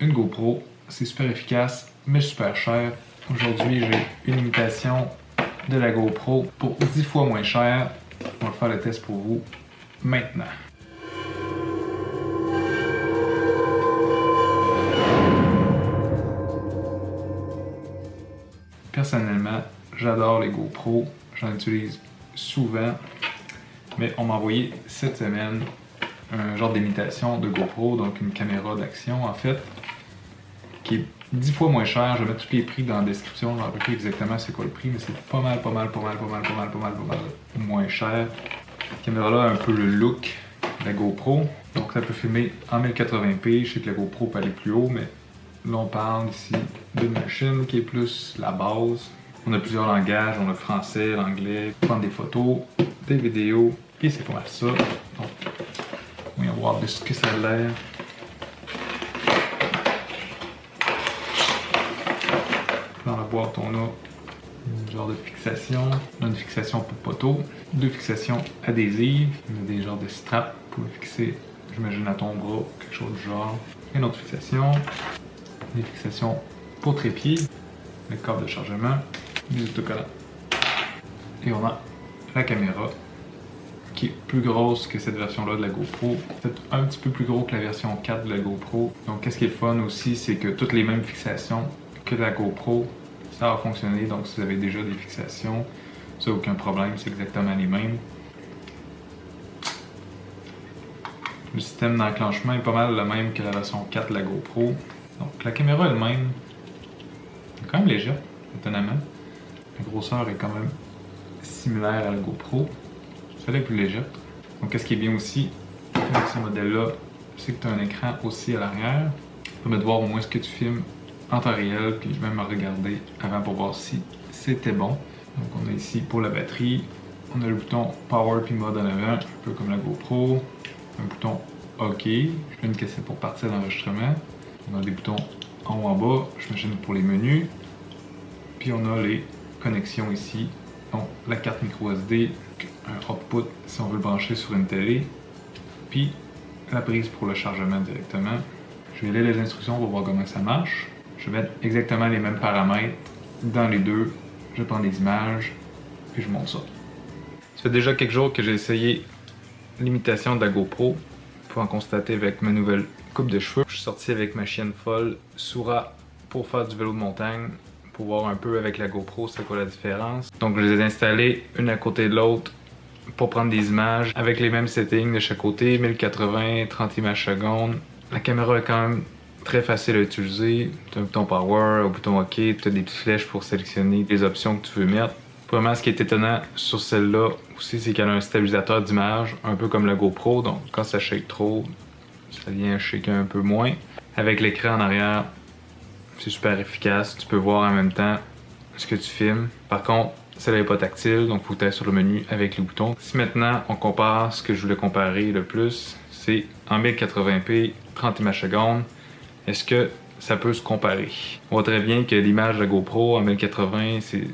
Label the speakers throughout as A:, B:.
A: une GoPro. C'est super efficace, mais super cher. Aujourd'hui, j'ai une imitation de la GoPro pour 10 fois moins cher. On va faire le test pour vous maintenant. Personnellement, j'adore les GoPro. J'en utilise souvent. Mais on m'a envoyé cette semaine un genre d'imitation de GoPro, donc une caméra d'action en fait, qui est 10 fois moins cher. Je vais mettre tous les prix dans la description. Je ne me rappelle plus exactement c'est quoi le prix, mais c'est pas mal moins cher. Cette caméra-là a un peu le look de la GoPro. Donc ça peut filmer en 1080p. Je sais que la GoPro peut aller plus haut, mais là on parle ici d'une machine qui est plus la base. On a plusieurs langages, on a le français, l'anglais, prendre des photos, des vidéos, et c'est pas mal ça. Donc, voyons voir de ce que ça a l'air. Dans la boîte, on a une genre de fixation. On a une fixation pour poteau, deux fixations adhésives. On a des genres de straps pour le fixer, j'imagine, à ton bras, quelque chose du genre. Une autre fixation, des fixations pour trépied, le câble de chargement, des autocollants. Et on a la caméra qui est plus grosse que cette version-là de la GoPro. Peut-être un petit peu plus gros que la version 4 de la GoPro. Donc, qu'est-ce qui est le fun aussi, c'est que toutes les mêmes fixations que la GoPro, ça va fonctionner. Donc, si vous avez déjà des fixations, ça aucun problème, c'est exactement les mêmes. Le système d'enclenchement est pas mal le même que la version 4 de la GoPro. Donc, la caméra elle-même est quand même légère, étonnamment. La grosseur est quand même similaire à la GoPro. Celle-là est plus légère. Donc, qu'est-ce qui est bien aussi avec ce modèle-là, c'est que tu as un écran aussi à l'arrière. Ça permet de voir au moins ce que tu filmes en temps réel, puis même à regarder avant pour voir si c'était bon. Donc, on a ici pour la batterie, on a le bouton Power puis Mode en avant, un peu comme la GoPro. Un bouton OK, une cassette pour partir l'enregistrement. On a des boutons en haut en bas, j'imagine pour les menus. Puis on a les connexions ici. Donc la carte micro SD, un output si on veut le brancher sur une télé. Puis la prise pour le chargement directement. Je vais lire les instructions pour voir comment ça marche. Je vais mettre exactement les mêmes paramètres dans les deux. Je prends des images, puis je monte ça. Ça fait déjà quelques jours que j'ai essayé l'imitation de la GoPro. Vous pouvez en constater avec ma nouvelle coupe de cheveux. Je suis sorti avec ma chienne folle, Soura, pour faire du vélo de montagne, pour voir un peu avec la GoPro c'est quoi la différence. Donc je les ai installés une à côté de l'autre pour prendre des images avec les mêmes settings de chaque côté, 1080, 30 images secondes. La caméra est quand même très facile à utiliser. Tu as un bouton Power, un bouton OK, tu as des petites flèches pour sélectionner les options que tu veux mettre. Vraiment, ce qui est étonnant sur celle-là aussi, c'est qu'elle a un stabilisateur d'image, un peu comme la GoPro. Donc, quand ça shake trop, ça vient shaker un peu moins. Avec l'écran en arrière, c'est super efficace. Tu peux voir en même temps ce que tu filmes. Par contre, celle-là n'est pas tactile, donc il faut que tu ailles sur le menu avec les boutons. Si maintenant, on compare ce que je voulais comparer le plus, c'est en 1080p, 30 images secondes. Est-ce que ça peut se comparer? On voit très bien que l'image de la GoPro en 1080, c'est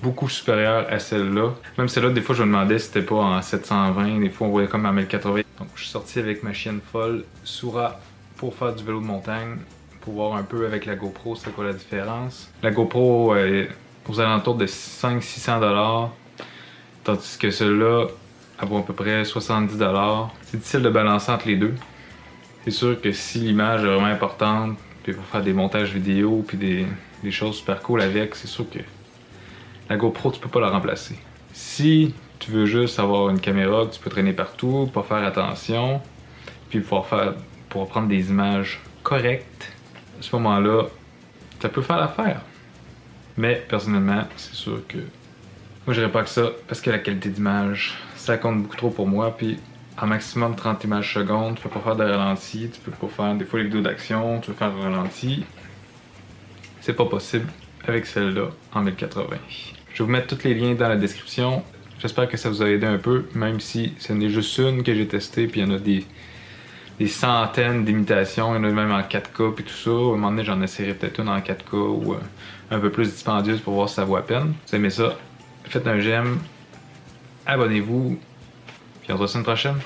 A: beaucoup supérieure à celle-là. Même celle-là, des fois, je me demandais si c'était pas en 720. Des fois, on voyait comme en 1080. Donc, je suis sorti avec ma chienne folle, Soura, pour faire du vélo de montagne, pour voir un peu avec la GoPro c'est quoi la différence. La GoPro est aux alentours de 500-600$, tandis que celle-là, elle vaut à peu près 70$. C'est difficile de balancer entre les deux. C'est sûr que si l'image est vraiment importante, puis pour faire des montages vidéo, puis des choses super cool avec, c'est sûr que la GoPro, tu peux pas la remplacer. Si tu veux juste avoir une caméra que tu peux traîner partout, pas faire attention, puis pour prendre des images correctes, à ce moment-là, ça peut faire l'affaire. Mais personnellement, c'est sûr que moi j'irais pas que ça, parce que la qualité d'image, ça compte beaucoup trop pour moi, puis en maximum 30 images secondes, tu peux pas faire de ralenti, tu peux pas faire des fois les vidéos d'action, tu veux faire un ralenti. C'est pas possible avec celle-là en 1080. Je vais vous mettre tous les liens dans la description. J'espère que ça vous a aidé un peu, même si ce n'est juste une que j'ai testée, puis il y en a des centaines d'imitations, il y en a même en 4K puis tout ça. À un moment donné, j'en essaierai peut-être une en 4K ou un peu plus dispendieuse pour voir si ça vaut la peine. Si vous aimez ça, faites un j'aime, abonnez-vous, puis on se voit la semaine prochaine.